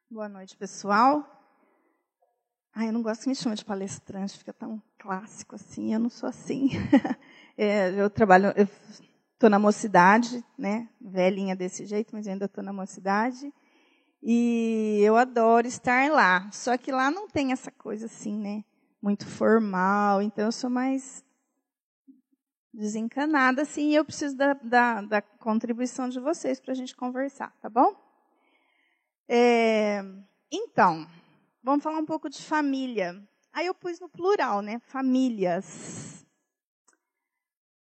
Boa noite, pessoal. Eu não gosto que me chama de palestrante, fica tão clássico assim, eu não sou assim. Eu estou na mocidade, né? Velhinha desse jeito, mas eu ainda estou na mocidade. E eu adoro estar lá. Só que lá não tem essa coisa assim, né? Muito formal, então eu sou mais desencanada, assim, e eu preciso da contribuição de vocês para a gente conversar, tá bom? Então, vamos falar um pouco de família. Aí eu pus no plural, né? Famílias.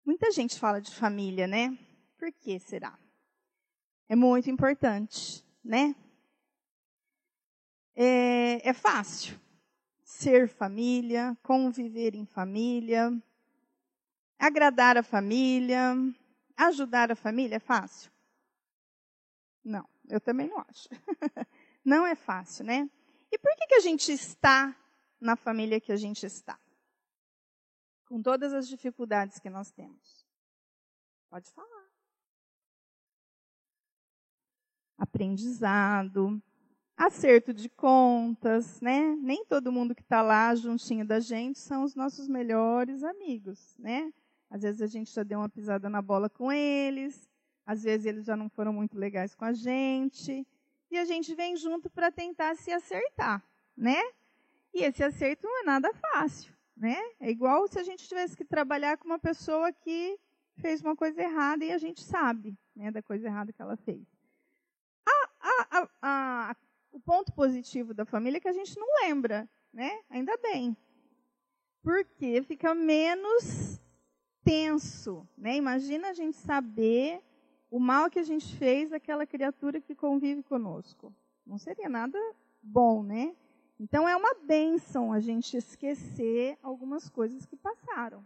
Muita gente fala de família, né? Por que será? É muito importante, né? É fácil ser família, conviver em família, agradar a família, ajudar a família, é fácil? Não, eu também não acho. Não é fácil, né? E por que a gente está na família que a gente está? Com todas as dificuldades que nós temos. Pode falar. Aprendizado, acerto de contas, né? Nem todo mundo que está lá juntinho da gente são os nossos melhores amigos, né? Às vezes a gente já deu uma pisada na bola com eles, às vezes eles já não foram muito legais com a gente, e a gente vem junto para tentar se acertar, né? E esse acerto não é nada fácil, né? É igual se a gente tivesse que trabalhar com uma pessoa que fez uma coisa errada e a gente sabe, né, da coisa errada que ela fez. O ponto positivo da família é que a gente não lembra, né? Ainda bem. Porque fica menos tenso, né? Imagina a gente saber o mal que a gente fez àquela criatura que convive conosco. Não seria nada bom, né? Então é uma bênção a gente esquecer algumas coisas que passaram,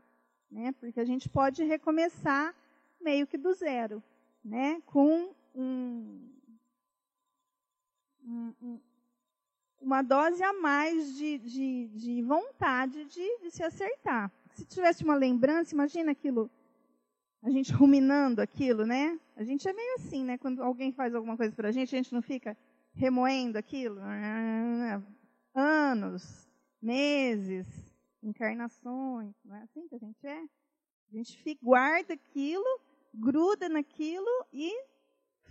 né? Porque a gente pode recomeçar meio que do zero, né? Com uma dose a mais de vontade de se acertar. Se tivesse uma lembrança, imagina aquilo, a gente ruminando aquilo, né? A gente é meio assim, né? Quando alguém faz alguma coisa pra gente, a gente não fica remoendo aquilo. Anos, meses, encarnações, não é assim que a gente é? A gente guarda aquilo, gruda naquilo e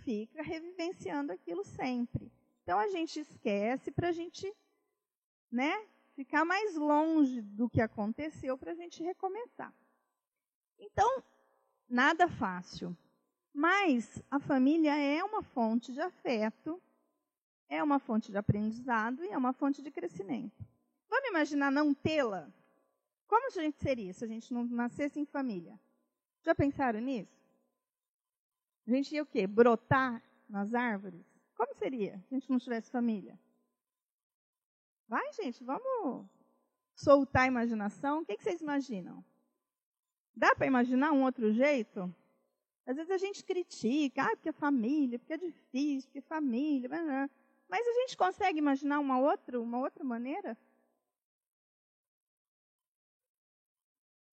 fica revivenciando aquilo sempre. Então, a gente esquece para a gente, né, ficar mais longe do que aconteceu para a gente recomeçar. Então, nada fácil. Mas a família é uma fonte de afeto, é uma fonte de aprendizado e é uma fonte de crescimento. Vamos imaginar não tê-la? Como a gente seria se a gente não nascesse em família? Já pensaram nisso? A gente ia o quê? Brotar nas árvores? Como seria se a gente não tivesse família? Vai, gente, vamos soltar a imaginação. O que vocês imaginam? Dá para imaginar um outro jeito? Às vezes a gente critica, porque é família, porque é difícil, porque é família, mas a gente consegue imaginar uma outra maneira?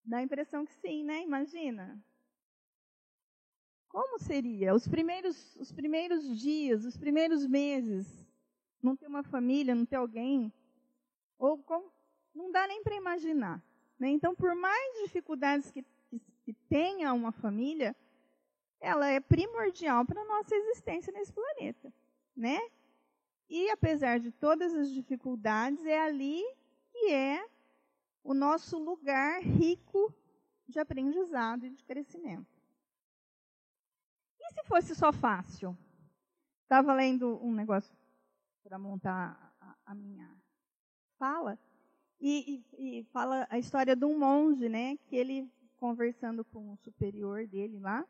Dá a impressão que sim, né? Imagina. Como seria? Os primeiros dias, os primeiros meses, não ter uma família, não ter alguém, não dá nem para imaginar. Né? Então, por mais dificuldades que tenha uma família, ela é primordial para a nossa existência nesse planeta. Né? E, apesar de todas as dificuldades, é ali que é o nosso lugar rico de aprendizado e de crescimento. E se fosse só fácil? Estava lendo um negócio para montar a minha fala, e fala a história de um monge, né, que ele, conversando com o superior dele lá,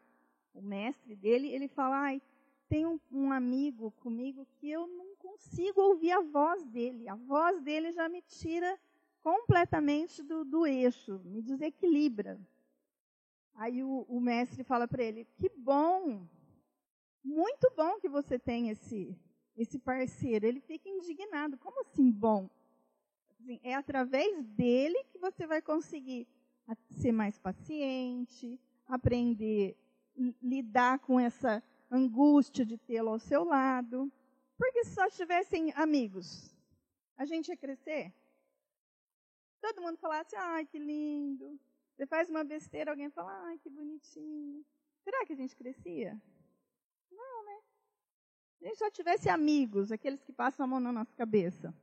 o mestre dele, ele fala, tem um amigo comigo que eu não consigo ouvir a voz dele já me tira completamente do eixo, me desequilibra. Aí o mestre fala para ele, que bom, muito bom que você tem esse parceiro. Ele fica indignado, como assim bom? Assim, é através dele que você vai conseguir ser mais paciente, aprender a lidar com essa angústia de tê-lo ao seu lado. Porque se só tivessem amigos, a gente ia crescer? Todo mundo falasse, ai, que lindo. Você faz uma besteira, alguém fala, ai, que bonitinho. Será que a gente crescia? Não, né? Se a gente só tivesse amigos, aqueles que passam a mão na nossa cabeça.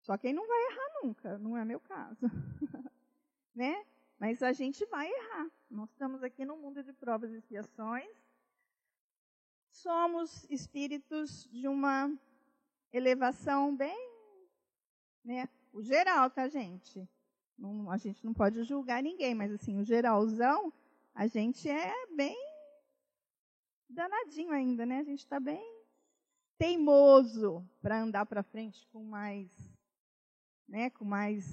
Só quem não vai errar nunca, não é meu caso. Né? Mas a gente vai errar. Nós estamos aqui no mundo de provas e expiações. Somos espíritos de uma elevação bem, né? O geral, tá, gente? A gente não pode julgar ninguém, mas assim, o geralzão, a gente é bem danadinho ainda, né? A gente está bem teimoso para andar para frente com mais, né? Com mais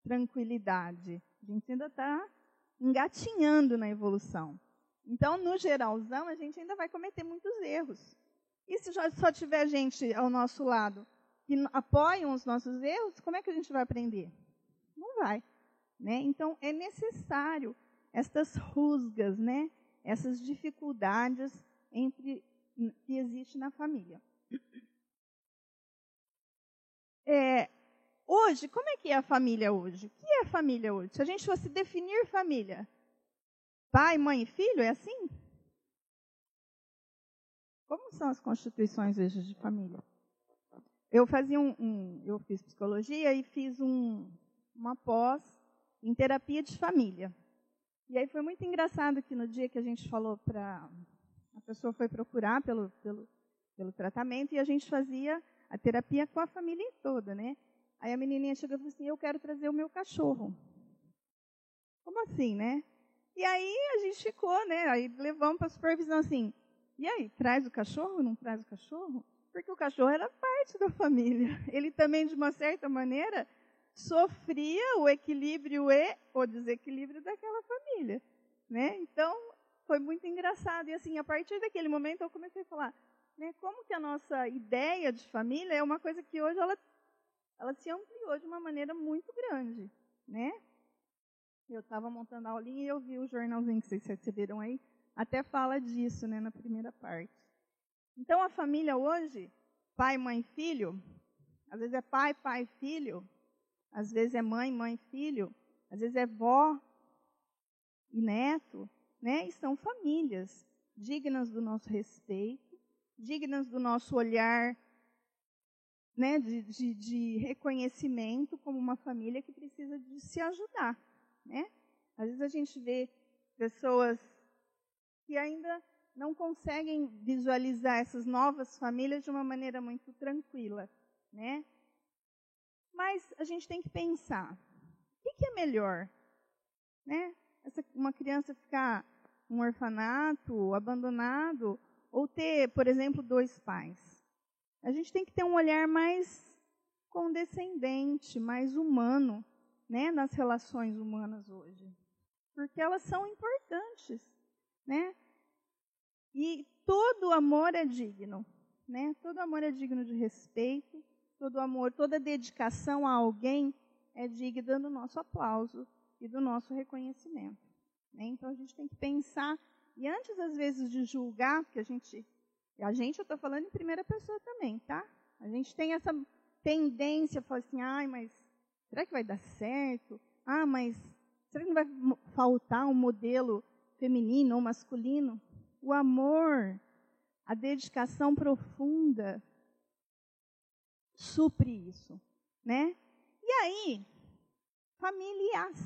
tranquilidade. A gente ainda está engatinhando na evolução. Então, no geralzão, a gente ainda vai cometer muitos erros. E se só tiver gente ao nosso lado que apoiam os nossos erros, como é que a gente vai aprender? Não vai. Né? Então, é necessário estas rusgas, né? Essas dificuldades que existem na família. Hoje, como é que é a família hoje? O que é a família hoje? Se a gente fosse definir família, pai, mãe e filho, é assim? Como são as constituições hoje de família? Eu eu fiz psicologia e fiz uma pós em terapia de família. E aí foi muito engraçado que no dia que a gente falou a pessoa foi procurar pelo tratamento e a gente fazia a terapia com a família toda, né? Aí a menininha chegou e falou assim, eu quero trazer o meu cachorro. Como assim, né? E aí a gente ficou, né? Aí levamos para a supervisão assim, e aí, traz o cachorro ou não traz o cachorro? Porque o cachorro era parte da família. Ele também, de uma certa maneira, sofria o equilíbrio e o desequilíbrio daquela família. Né? Então, foi muito engraçado. E assim, a partir daquele momento, eu comecei a falar, né, como que a nossa ideia de família é uma coisa que hoje ela se ampliou de uma maneira muito grande. Né? Eu estava montando a aulinha e eu vi o jornalzinho que vocês receberam aí, até fala disso, né, na primeira parte. Então, a família hoje, pai, mãe, filho, às vezes é pai, pai, filho, às vezes é mãe, mãe, filho, às vezes é vó e neto, né? E são famílias dignas do nosso respeito, dignas do nosso olhar, né, de reconhecimento como uma família que precisa de se ajudar, né? Às vezes a gente vê pessoas que ainda não conseguem visualizar essas novas famílias de uma maneira muito tranquila, né? Mas a gente tem que pensar, o que é melhor? Né? Uma criança ficar num orfanato, abandonado, ou ter, por exemplo, 2 pais. A gente tem que ter um olhar mais condescendente, mais humano, né, nas relações humanas hoje. Porque elas são importantes, né? E todo amor é digno, né? Todo amor é digno de respeito, todo amor, toda dedicação a alguém é digna do nosso aplauso e do nosso reconhecimento. Né? Então, a gente tem que pensar, e antes, às vezes, de julgar, porque eu estou falando em primeira pessoa também, tá? A gente tem essa tendência a falar assim, ai, mas será que vai dar certo? Ah, mas será que não vai faltar um modelo feminino ou masculino? O amor, a dedicação profunda supre isso, né? E aí, famílias,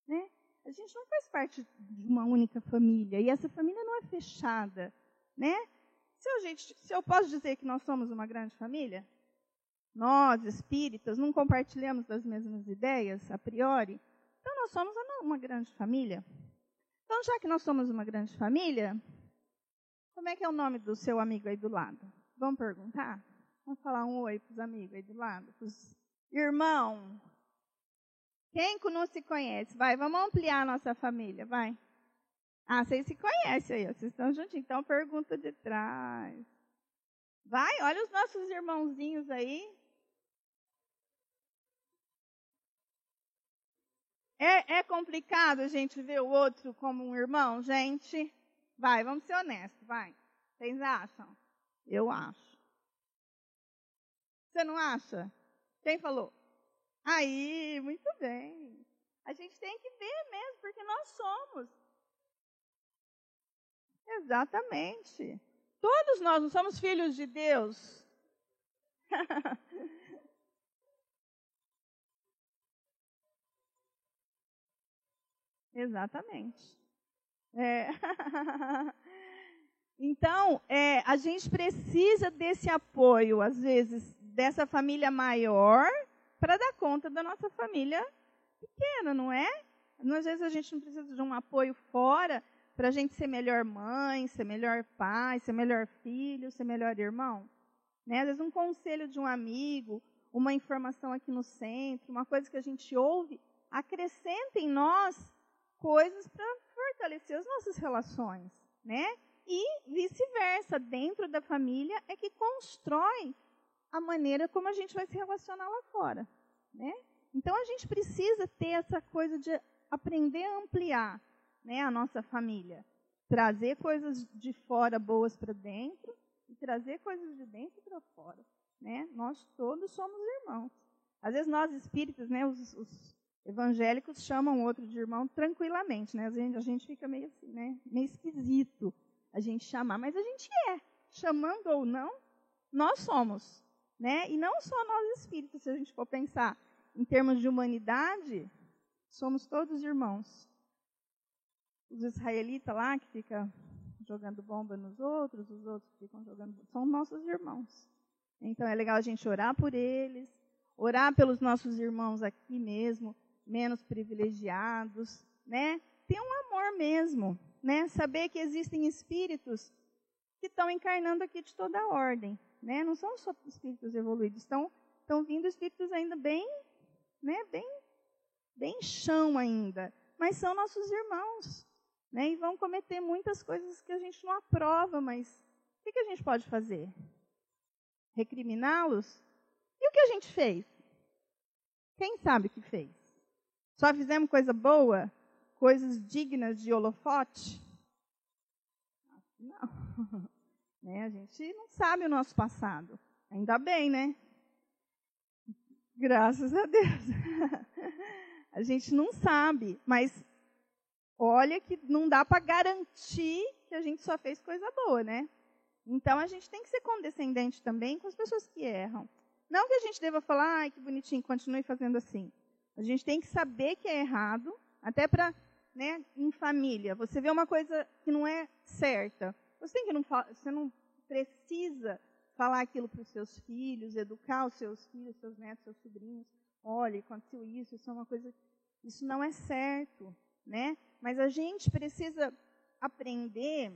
né? A gente não faz parte de uma única família, e essa família não é fechada, né? Se eu posso dizer que nós somos uma grande família, nós, espíritas, não compartilhamos das mesmas ideias, a priori, então nós somos uma grande família. Então, já que nós somos uma grande família, como é que é o nome do seu amigo aí do lado? Vamos perguntar? Vamos falar um oi para os amigos aí do lado? Para os irmãos? Quem não se conhece? Vai, vamos ampliar a nossa família, vai. Ah, vocês se conhecem aí, vocês estão juntinhos. Então, pergunta de trás. Vai, olha os nossos irmãozinhos aí. É complicado a gente ver o outro como um irmão, gente? Vai, vamos ser honestos, vai. Vocês acham? Eu acho. Você não acha? Quem falou? Aí, muito bem. A gente tem que ver mesmo, porque nós somos. Exatamente. Todos nós não somos filhos de Deus. Exatamente. É. Então, a gente precisa desse apoio, às vezes, dessa família maior, para dar conta da nossa família pequena, não é? Às vezes a gente não precisa de um apoio fora para a gente ser melhor mãe, ser melhor pai, ser melhor filho, ser melhor irmão. Né? Às vezes um conselho de um amigo, uma informação aqui no centro, uma coisa que a gente ouve, acrescenta em nós coisas para fortalecer as nossas relações, né? E vice-versa, dentro da família é que constrói a maneira como a gente vai se relacionar lá fora, né? Então a gente precisa ter essa coisa de aprender a ampliar, né, a nossa família, trazer coisas de fora boas para dentro e trazer coisas de dentro para fora, né? Nós todos somos irmãos. Às vezes nós espíritas, né, os evangélicos chamam outro de irmão tranquilamente, né? A gente fica meio assim, né, meio esquisito a gente chamar, mas a gente chamando ou não, nós somos, né? E não só nós espíritas, se a gente for pensar em termos de humanidade, somos todos irmãos. Os israelitas lá que ficam jogando bomba nos outros, os outros que ficam jogando bomba, são nossos irmãos. Então é legal a gente orar por eles, orar pelos nossos irmãos aqui mesmo, menos privilegiados, né? Ter um amor mesmo, né? Saber que existem espíritos que estão encarnando aqui de toda a ordem, né? Não são só espíritos evoluídos, estão vindo espíritos ainda bem, né? Bem chão ainda, mas são nossos irmãos, né? E vão cometer muitas coisas que a gente não aprova, mas o que a gente pode fazer? Recriminá-los? E o que a gente fez? Quem sabe o que fez? Só fizemos coisa boa? Coisas dignas de holofote? Não. Né? A gente não sabe o nosso passado. Ainda bem, né? Graças a Deus. A gente não sabe, mas olha que não dá para garantir que a gente só fez coisa boa, né? Então a gente tem que ser condescendente também com as pessoas que erram. Não que a gente deva falar, ai, que bonitinho, continue fazendo assim. A gente tem que saber que é errado, até para, né, em família. Você vê uma coisa que não é certa. Você não precisa falar aquilo para os seus filhos, educar os seus filhos, seus netos, seus sobrinhos. Olha, aconteceu isso é uma coisa... Isso não é certo, né? Mas a gente precisa aprender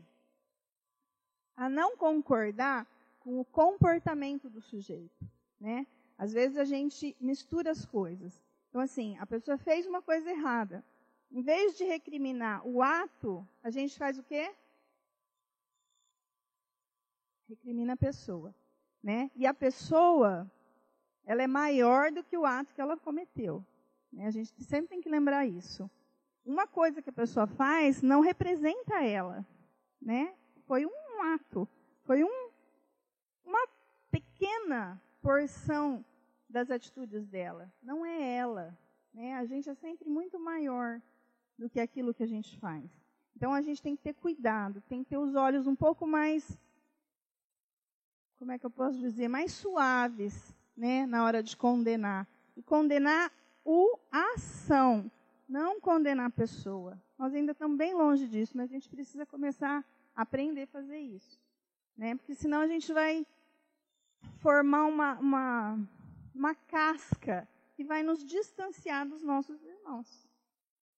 a não concordar com o comportamento do sujeito, né? Às vezes a gente mistura as coisas. Então, assim, a pessoa fez uma coisa errada. Em vez de recriminar o ato, a gente faz o quê? Recrimina a pessoa, né? E a pessoa, ela é maior do que o ato que ela cometeu. Né? A gente sempre tem que lembrar isso. Uma coisa que a pessoa faz não representa ela, né? Foi um ato, foi uma pequena porção das atitudes dela. Não é ela, né? A gente é sempre muito maior do que aquilo que a gente faz. Então a gente tem que ter cuidado, tem que ter os olhos um pouco mais, como é que eu posso dizer, mais suaves, né, na hora de condenar. E condenar a ação, não condenar a pessoa. Nós ainda estamos bem longe disso, mas a gente precisa começar a aprender a fazer isso. Né? Porque senão a gente vai formar uma casca que vai nos distanciar dos nossos irmãos.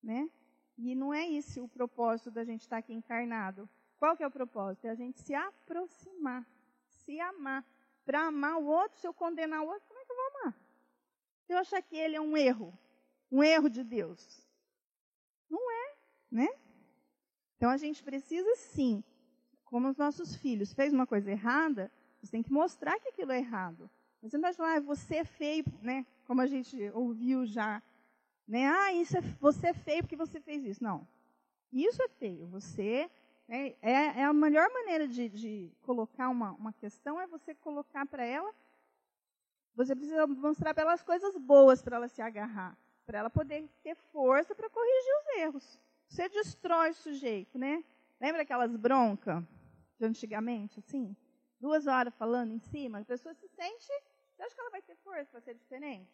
Né? E não é esse o propósito da gente estar aqui encarnado. Qual que é o propósito? É a gente se aproximar, se amar. Para amar o outro, se eu condenar o outro, como é que eu vou amar? Se eu achar que ele é um erro de Deus. Não é, né? Então a gente precisa sim, como os nossos filhos, fez uma coisa errada, você tem que mostrar que aquilo é errado. Você não vai falar, você é feio, né? Como a gente ouviu já, né? Você é feio porque você fez isso. Não. Isso é feio. Você É a melhor maneira de colocar uma questão, é você colocar para ela, você precisa mostrar para ela as coisas boas para ela se agarrar, para ela poder ter força para corrigir os erros. Você destrói o sujeito, né? Lembra aquelas broncas de antigamente, assim? 2 horas falando em cima, a pessoa se sente, você acha que ela vai ter força para ser diferente?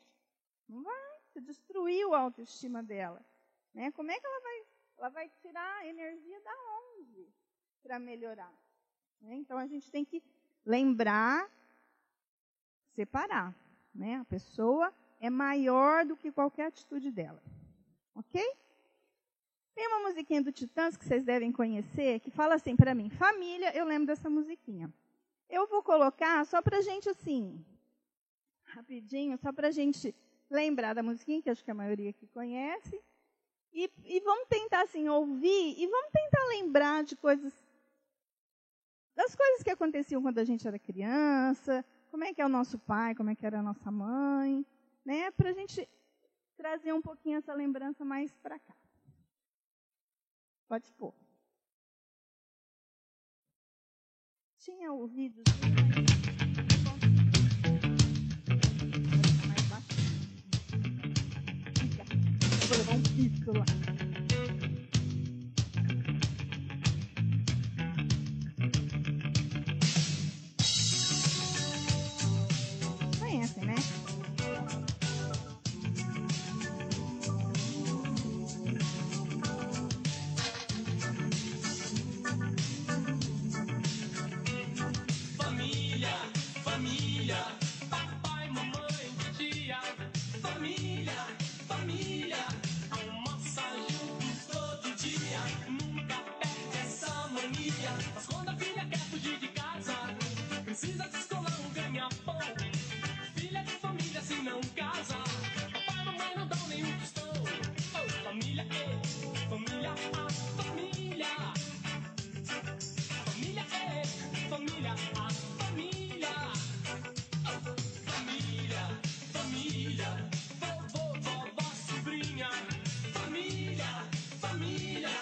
Não vai, você destruiu a autoestima dela. Né? Como é que ela vai tirar a energia da onde para melhorar? Né? Então, a gente tem que lembrar, separar. Né? A pessoa é maior do que qualquer atitude dela. Ok? Tem uma musiquinha do Titãs que vocês devem conhecer, que fala assim para mim, família, eu lembro dessa musiquinha. Eu vou colocar só para a gente, assim, rapidinho, só para a gente lembrar da musiquinha, que acho que a maioria aqui conhece. E vamos tentar, assim, ouvir e vamos tentar lembrar de das coisas que aconteciam quando a gente era criança, como é que é o nosso pai, como é que era a nossa mãe, né? Para a gente trazer um pouquinho essa lembrança mais para cá. Pode pôr. Tinha o vídeo. Vou levar um pico lá. Conhecem, né? Família, papai, mamãe, tia. Família, almoça juntos todo dia. Nunca perde essa mania. Mas quando a filha quer fugir de casa, precisa de escola, não ganha pão. Filha de família se não casa, papai e mamãe não dão nenhum tostão. Oh, família, família, a família. Família, família, a família. Família, vovô, vovó, sobrinha. Família,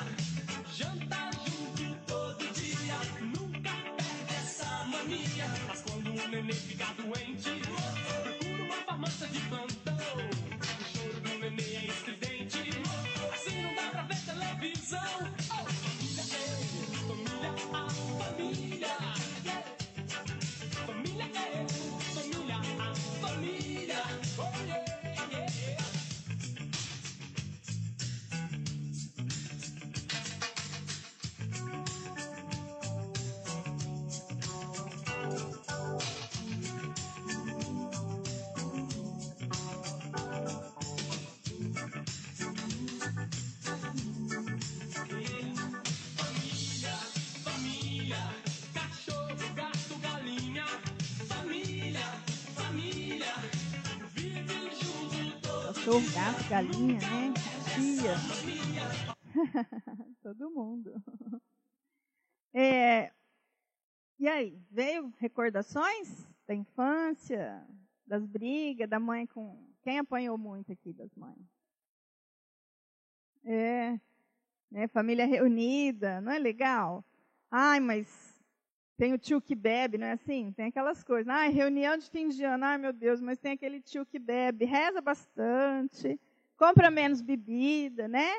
janta junto todo dia. Nunca perde essa mania. Mas quando o neném fica doente, procura uma farmácia de plantão. O choro do neném é estridente, assim não dá pra ver televisão. Oh, família, a família. Família, a família. Oh, yeah. Família, cachorro, gato, galinha. Família, vive junto todo Cachorro, gato, galinha, né? Tia. Todo mundo. E aí, veio recordações da infância, das brigas, da mãe com... Quem apanhou muito aqui das mães? Né, família reunida, não é legal? Ai, mas tem o tio que bebe, não é assim? Tem aquelas coisas. Ai, reunião de fim de ano, ai meu Deus, mas tem aquele tio que bebe, reza bastante, compra menos bebida, né?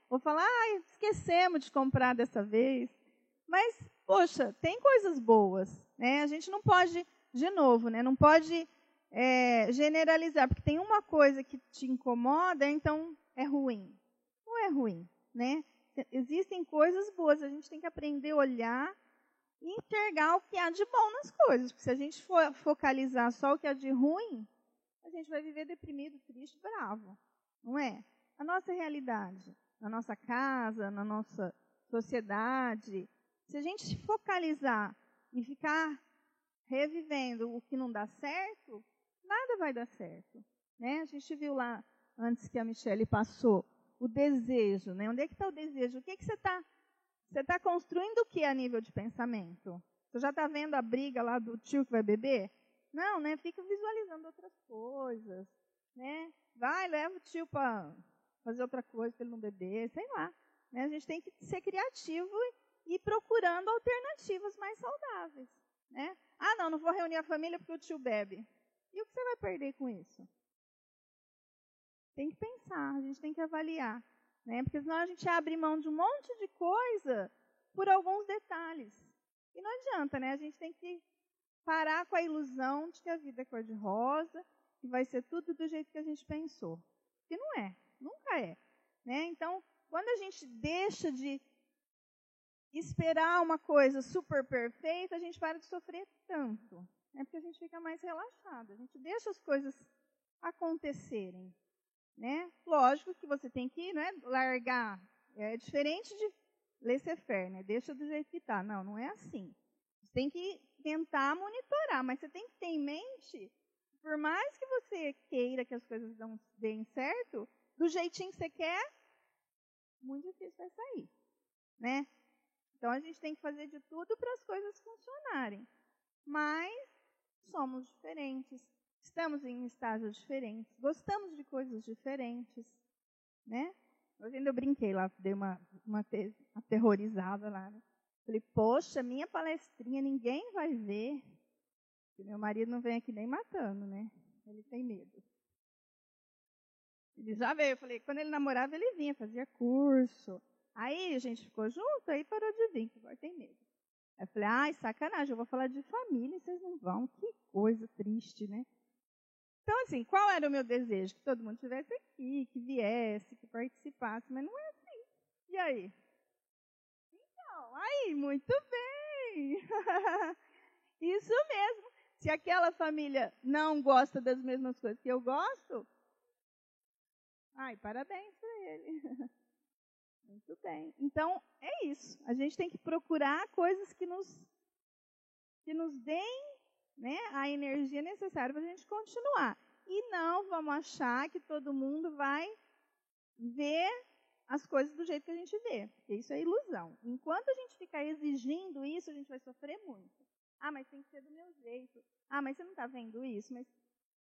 Ou falar, ai, esquecemos de comprar dessa vez. Mas, poxa, tem coisas boas, né? A gente não pode, de novo, né? Não pode generalizar, porque tem uma coisa que te incomoda, então é ruim. Não é ruim, né? Existem coisas boas, a gente tem que aprender a olhar e enxergar o que há de bom nas coisas. Porque se a gente for focalizar só o que há de ruim, a gente vai viver deprimido, triste, bravo. Não é? A nossa realidade, na nossa casa, na nossa sociedade, se a gente focalizar e ficar revivendo o que não dá certo, nada vai dar certo. Né? A gente viu lá, antes que a Michele passou, o desejo, né? Onde é que está o desejo? O que você está... Você está construindo o que a nível de pensamento? Você já está vendo a briga lá do tio que vai beber? Não, né? Fica visualizando outras coisas, né? Vai, leva o tio para fazer outra coisa para ele não beber, sei lá. Né? A gente tem que ser criativo e procurando alternativas mais saudáveis, né? Ah, não vou reunir a família porque o tio bebe. E o que você vai perder com isso? Tem que pensar, a gente tem que avaliar, né? Porque senão a gente abre mão de um monte de coisa por alguns detalhes. E não adianta, né? A gente tem que parar com a ilusão de que a vida é cor-de-rosa, que vai ser tudo do jeito que a gente pensou. Porque não é, nunca é, né? Então, quando a gente deixa de esperar uma coisa super perfeita, a gente para de sofrer tanto. É porque a gente fica mais relaxado, a gente deixa as coisas acontecerem, né? Lógico que você tem que, né, largar. É diferente de laissez-faire, né? Deixa do jeito que está. Não é assim. Você tem que tentar monitorar, mas você tem que ter em mente, por mais que você queira que as coisas deem certo, do jeitinho que você quer, muito difícil vai sair, né? Então, a gente tem que fazer de tudo para as coisas funcionarem. Mas somos diferentes, estamos em estágios diferentes, gostamos de coisas diferentes, né? Hoje ainda eu brinquei lá, dei uma aterrorizada lá, né? Falei, poxa, minha palestrinha ninguém vai ver. E meu marido não vem aqui nem matando, né? Ele tem medo. Ele já veio, eu falei, quando ele namorava, ele vinha, fazia curso. Aí a gente ficou junto, aí parou de vir, agora tem medo. Aí eu falei, ai, sacanagem, eu vou falar de família e vocês não vão, que coisa triste, né? Então, assim, qual era o meu desejo? Que todo mundo estivesse aqui, que viesse, que participasse, mas não é assim. E aí? Então, aí, muito bem. Isso mesmo. Se aquela família não gosta das mesmas coisas que eu gosto, ai, parabéns para ele. Muito bem. Então, é isso. A gente tem que procurar coisas que nos deem, né, a energia necessária para a gente continuar. E não vamos achar que todo mundo vai ver as coisas do jeito que a gente vê. Porque isso é ilusão. Enquanto a gente ficar exigindo isso, a gente vai sofrer muito. Ah, mas tem que ser do meu jeito. Ah, mas você não está vendo isso? Mas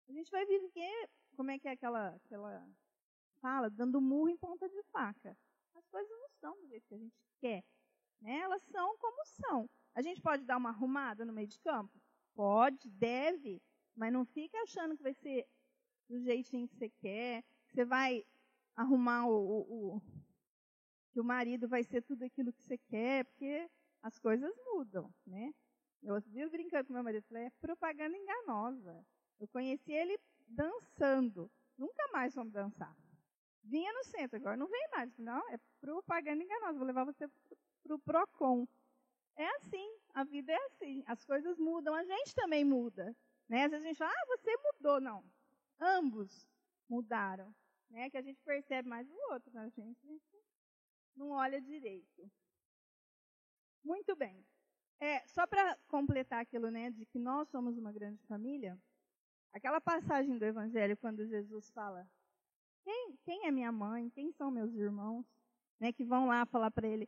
a gente vai viver, como é que é aquela fala? Dando murro em ponta de faca. As coisas não são do jeito que a gente quer, né? Elas são como são. A gente pode dar uma arrumada no meio de campo? Pode, deve, mas não fica achando que vai ser do jeitinho que você quer, que você vai arrumar que o marido vai ser tudo aquilo que você quer, porque as coisas mudam, né? Eu vivo brincando com meu marido, falei, é propaganda enganosa. Eu conheci ele dançando, nunca mais vamos dançar. Vinha no centro, agora não vem mais. Não, é propaganda enganosa, vou levar você para o PROCON. É assim, a vida é assim, as coisas mudam, a gente também muda. Né? Às vezes a gente fala, você mudou. Não, ambos mudaram. Né? Que a gente percebe mais o outro, né? A gente não olha direito. Muito bem. Só para completar aquilo, né, de que nós somos uma grande família, aquela passagem do Evangelho, quando Jesus fala, quem é minha mãe, quem são meus irmãos, né, que vão lá falar para ele,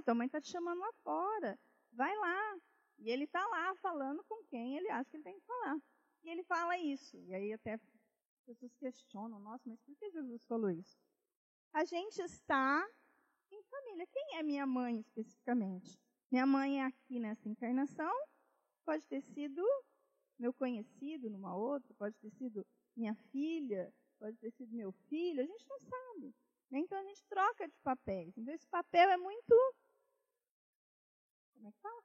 tua mãe está te chamando lá fora, vai lá. E ele está lá falando com quem ele acha que ele tem que falar. E ele fala isso. E aí até as pessoas questionam, nossa, mas por que Jesus falou isso? A gente está em família. Quem é minha mãe especificamente? Minha mãe é aqui nessa encarnação, pode ter sido meu conhecido numa outra, pode ter sido minha filha, pode ter sido meu filho, a gente não sabe. Né? Então a gente troca de papéis. Então esse papel é muito, como é que fala?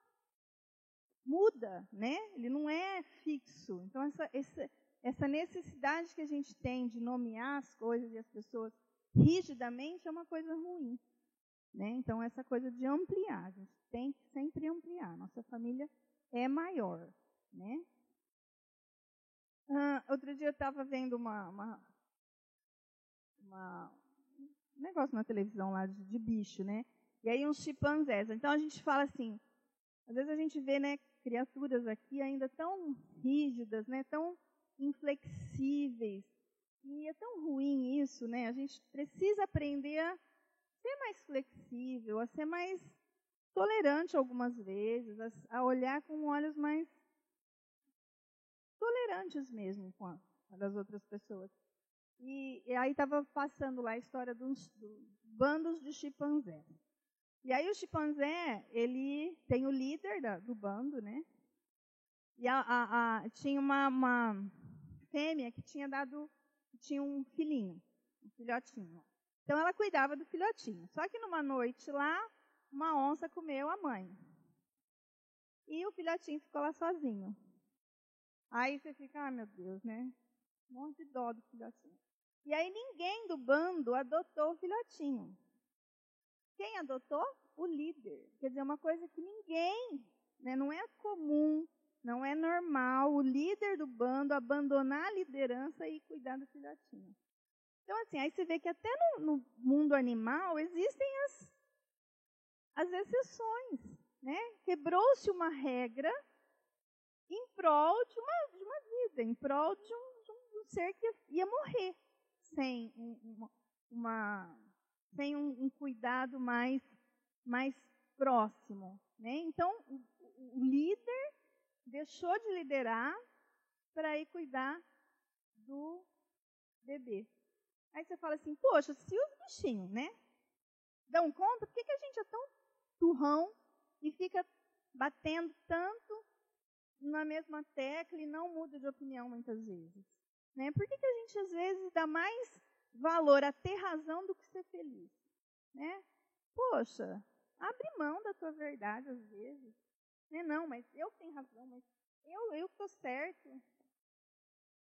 Muda, né? Ele não é fixo. Então essa necessidade que a gente tem de nomear as coisas e as pessoas rigidamente é uma coisa ruim. Né? Então, essa coisa de ampliar, a gente tem que sempre ampliar. Nossa família é maior. Né? Outro dia eu estava vendo um negócio na televisão lá de bicho, né? E aí uns chimpanzés. Então, a gente fala assim, às vezes a gente vê, né, criaturas aqui ainda tão rígidas, né, tão inflexíveis. E é tão ruim isso, né? A gente precisa aprender a ser mais flexível, a ser mais tolerante algumas vezes, a olhar com olhos mais tolerantes mesmo com das outras pessoas. E aí estava passando lá a história dos bandos de chimpanzés. E aí o chimpanzé, ele tem o líder do bando, né? E tinha uma fêmea que tinha um filhinho, um filhotinho. Então ela cuidava do filhotinho. Só que numa noite lá, uma onça comeu a mãe. E o filhotinho ficou lá sozinho. Aí você fica, meu Deus, né? Um monte de dó do filhotinho. E aí ninguém do bando adotou o filhotinho. Quem adotou? O líder. Quer dizer, uma coisa que ninguém, né, não é comum, não é normal o líder do bando abandonar a liderança e cuidar do filhotinho. Então, assim, aí você vê que até no mundo animal existem as exceções, né? Quebrou-se uma regra em prol de uma vida, em prol de um ser que ia morrer sem um cuidado mais próximo, né? Então, o líder deixou de liderar para ir cuidar do bebê. Aí você fala assim, poxa, se os bichinhos, né, dão conta, por que a gente é tão turrão e fica batendo tanto na mesma tecla e não muda de opinião muitas vezes? Né? Por que a gente, às vezes, dá mais valor a ter razão do que ser feliz? Né? Poxa, abre mão da tua verdade às vezes. Né? Não, mas eu tenho razão, mas eu estou certo.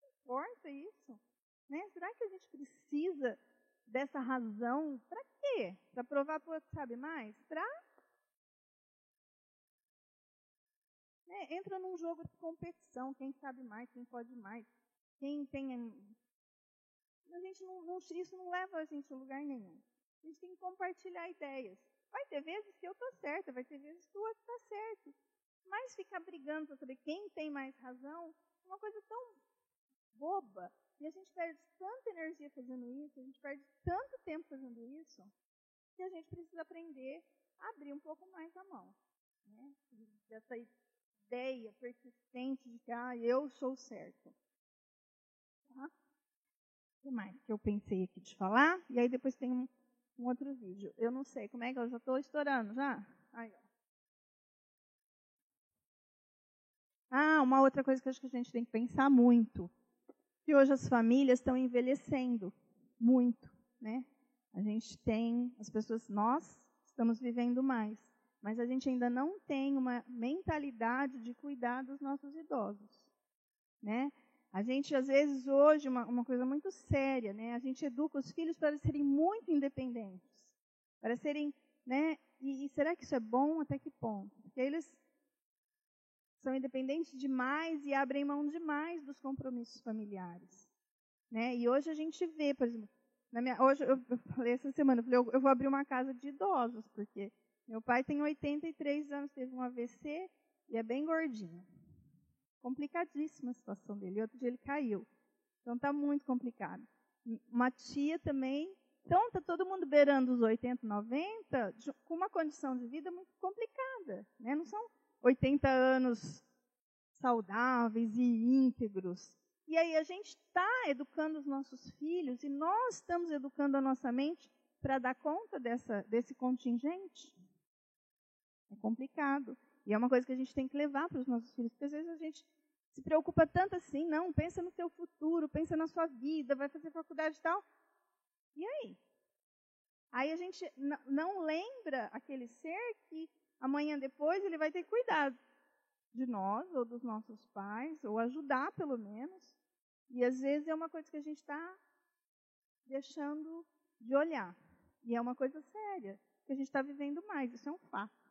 Não importa isso. Né? Será que a gente precisa dessa razão? Para quê? Para provar para o outro que sabe mais? Né? Entra num jogo de competição, quem sabe mais, quem pode mais, quem tem... A gente isso não leva a gente a lugar nenhum. A gente tem que compartilhar ideias. Vai ter vezes que eu estou certa, vai ter vezes que o outro está certo. Mas ficar brigando para saber quem tem mais razão é uma coisa tão boba. E a gente perde tanta energia fazendo isso, a gente perde tanto tempo fazendo isso, que a gente precisa aprender a abrir um pouco mais a mão. Né? Dessa ideia persistente de que eu sou certo. Tá? O que mais que eu pensei aqui de falar? E aí depois tem um outro vídeo. Eu não sei, como é que eu já estou estourando já? Aí, ó. Uma outra coisa que eu acho que a gente tem que pensar muito. Que hoje as famílias estão envelhecendo muito, né? Nós estamos vivendo mais, mas a gente ainda não tem uma mentalidade de cuidar dos nossos idosos, né? A gente, às vezes, hoje, uma coisa muito séria, né? A gente educa os filhos para serem muito independentes, para serem, né? E será que isso é bom? Até que ponto? Porque eles são independentes demais e abrem mão demais dos compromissos familiares. Né? E hoje a gente vê, por exemplo, hoje eu falei essa semana, eu vou abrir uma casa de idosos, porque meu pai tem 83 anos, teve um AVC e é bem gordinho. Complicadíssima a situação dele. Outro dia ele caiu. Então está muito complicado. Uma tia também. Então está todo mundo beirando os 80, 90, com uma condição de vida muito complicada. Né? Não são 80 anos saudáveis e íntegros. E aí a gente está educando os nossos filhos e nós estamos educando a nossa mente para dar conta desse contingente. É complicado. E é uma coisa que a gente tem que levar para os nossos filhos, porque às vezes a gente se preocupa tanto assim, não, pensa no teu futuro, pensa na sua vida, vai fazer faculdade e tal. E aí? Aí a gente não lembra aquele ser que amanhã depois ele vai ter que cuidar de nós, ou dos nossos pais, ou ajudar pelo menos. E às vezes é uma coisa que a gente está deixando de olhar. E é uma coisa séria, que a gente está vivendo mais, isso é um fato.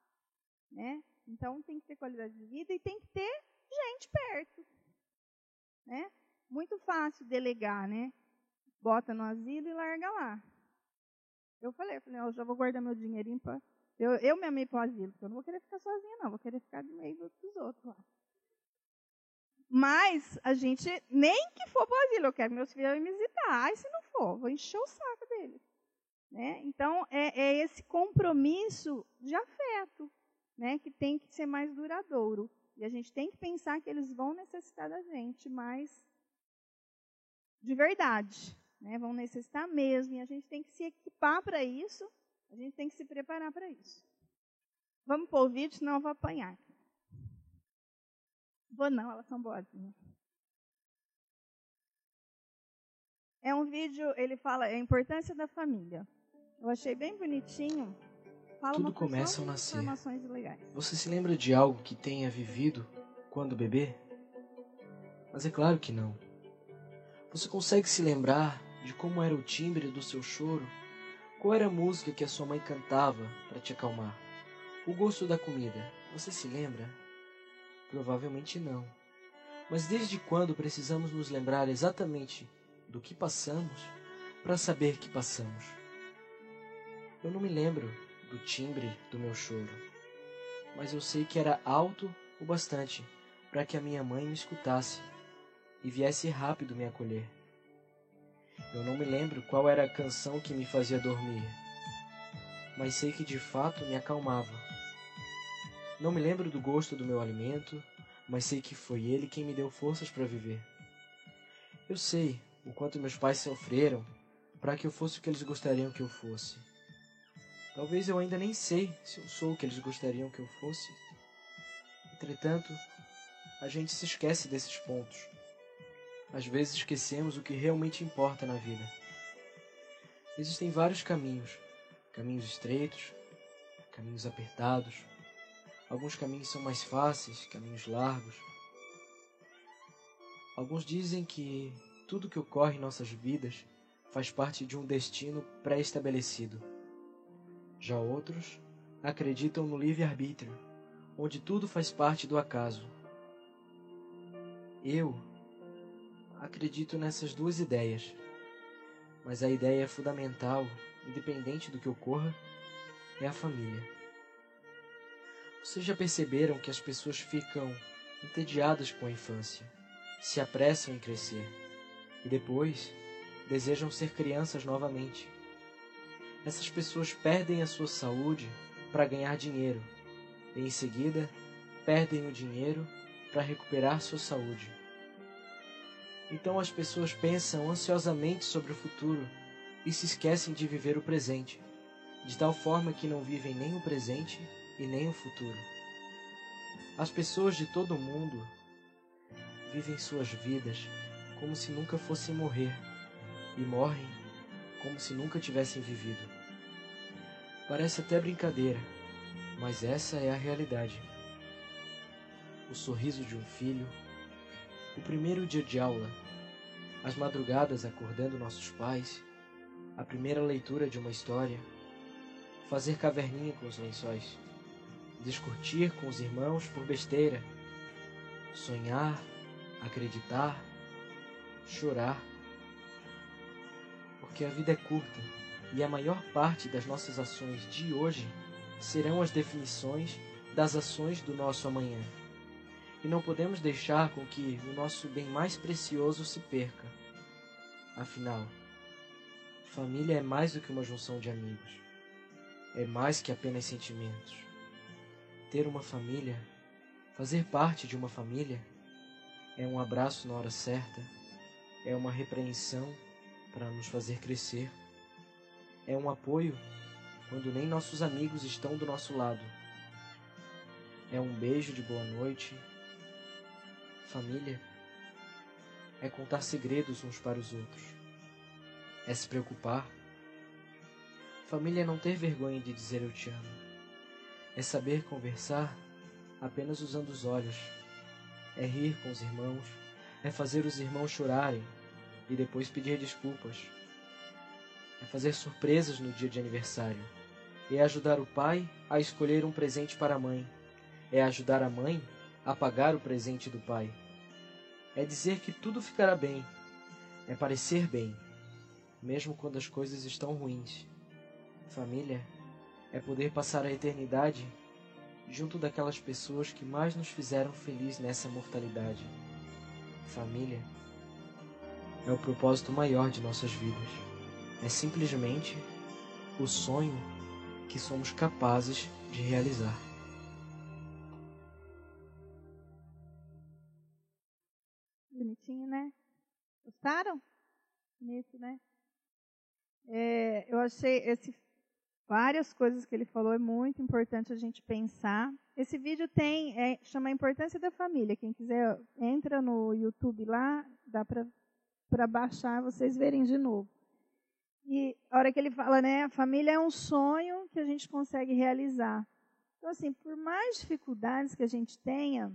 Né? Então tem que ter qualidade de vida e tem que ter gente perto. Né? Muito fácil delegar, né? Bota no asilo e larga lá. Eu falei, eu já vou guardar meu dinheirinho para... Eu me amei para o asilo, porque eu não vou querer ficar sozinha, não. Vou querer ficar no meio dos outros lá. Mas a gente, nem que for para o asilo, eu quero meus filhos me visitar. E se não for, vou encher o saco deles. Né? Então, é esse compromisso de afeto, né, que tem que ser mais duradouro. E a gente tem que pensar que eles vão necessitar da gente, mas de verdade. Né? Vão necessitar mesmo. E a gente tem que se equipar para isso. A gente tem que se preparar para isso. Vamos pôr o vídeo, senão eu vou apanhar. Vou não, elas são boazinhas. É um vídeo, ele fala a importância da família. Eu achei bem bonitinho. Fala Tudo uma porção começa ao de nascer. informações legais. Você se lembra de algo que tenha vivido quando bebê? Mas é claro que não. Você consegue se lembrar de como era o timbre do seu choro? Qual era a música que a sua mãe cantava para te acalmar? O gosto da comida, você se lembra? Provavelmente não. Mas desde quando precisamos nos lembrar exatamente do que passamos para saber que passamos? Eu não me lembro do timbre do meu choro, mas eu sei que era alto o bastante para que a minha mãe me escutasse e viesse rápido me acolher. Eu não me lembro qual era a canção que me fazia dormir, mas sei que de fato me acalmava. Não me lembro do gosto do meu alimento, mas sei que foi ele quem me deu forças para viver. Eu sei o quanto meus pais sofreram para que eu fosse o que eles gostariam que eu fosse. Talvez eu ainda nem sei se eu sou o que eles gostariam que eu fosse. Entretanto, a gente se esquece desses pontos. Às vezes esquecemos o que realmente importa na vida. Existem vários caminhos. Caminhos estreitos, caminhos apertados. Alguns caminhos são mais fáceis, caminhos largos. Alguns dizem que tudo que ocorre em nossas vidas faz parte de um destino pré-estabelecido. Já outros acreditam no livre-arbítrio, onde tudo faz parte do acaso. Eu acredito nessas duas ideias, mas a ideia fundamental, independente do que ocorra, é a família. Vocês já perceberam que as pessoas ficam entediadas com a infância, se apressam em crescer e depois desejam ser crianças novamente? Essas pessoas perdem a sua saúde para ganhar dinheiro e em seguida perdem o dinheiro para recuperar sua saúde. Então as pessoas pensam ansiosamente sobre o futuro e se esquecem de viver o presente, de tal forma que não vivem nem o presente e nem o futuro. As pessoas de todo o mundo vivem suas vidas como se nunca fossem morrer e morrem como se nunca tivessem vivido. Parece até brincadeira, mas essa é a realidade. O sorriso de um filho, o primeiro dia de aula, as madrugadas acordando nossos pais, a primeira leitura de uma história, fazer caverninha com os lençóis, discutir com os irmãos por besteira, sonhar, acreditar, chorar. Porque a vida é curta e a maior parte das nossas ações de hoje serão as definições das ações do nosso amanhã. E não podemos deixar com que o nosso bem mais precioso se perca. Afinal, família é mais do que uma junção de amigos. É mais que apenas sentimentos. Ter uma família, fazer parte de uma família, é um abraço na hora certa, é uma repreensão para nos fazer crescer, é um apoio quando nem nossos amigos estão do nosso lado, é um beijo de boa noite. Família é contar segredos uns para os outros, é se preocupar. Família é não ter vergonha de dizer eu te amo, é saber conversar apenas usando os olhos, é rir com os irmãos, é fazer os irmãos chorarem e depois pedir desculpas, é fazer surpresas no dia de aniversário, é ajudar o pai a escolher um presente para a mãe, é ajudar a mãe a pagar o presente do pai, é dizer que tudo ficará bem, é parecer bem, mesmo quando as coisas estão ruins. Família é poder passar a eternidade junto daquelas pessoas que mais nos fizeram feliz nessa mortalidade. Família é o propósito maior de nossas vidas. É simplesmente o sonho que somos capazes de realizar. Bonitinho, né? Gostaram? Bonito, né? Eu achei Várias coisas que ele falou, é muito importante a gente pensar. Esse vídeo chama a importância da família. Quem quiser, entra no YouTube lá, dá para baixar, vocês verem de novo. E a hora que ele fala, né, a família é um sonho que a gente consegue realizar. Então, assim, por mais dificuldades que a gente tenha,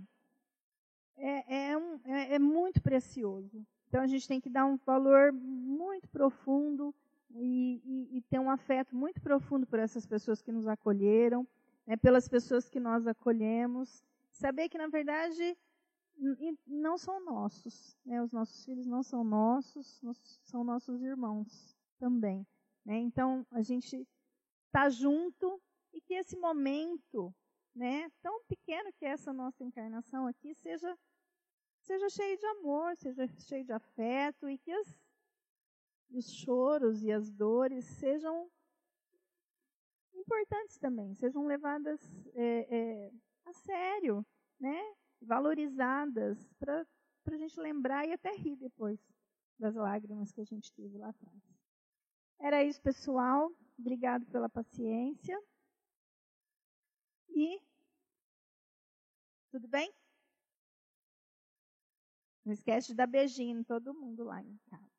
é muito precioso. Então, a gente tem que dar um valor muito profundo e ter um afeto muito profundo por essas pessoas que nos acolheram, né, pelas pessoas que nós acolhemos. Saber que, na verdade, não são nossos. Né, os nossos filhos não são nossos, são nossos irmãos também. Né? Então, a gente está junto e que esse momento, né, tão pequeno que é essa nossa encarnação aqui, seja cheio de amor, seja cheio de afeto e que os choros e as dores sejam importantes também, sejam levadas a sério, né, valorizadas, para a gente lembrar e até rir depois das lágrimas que a gente teve lá atrás. Era isso, pessoal. Obrigado pela paciência. E tudo bem? Não esquece de dar beijinho em todo mundo lá em casa.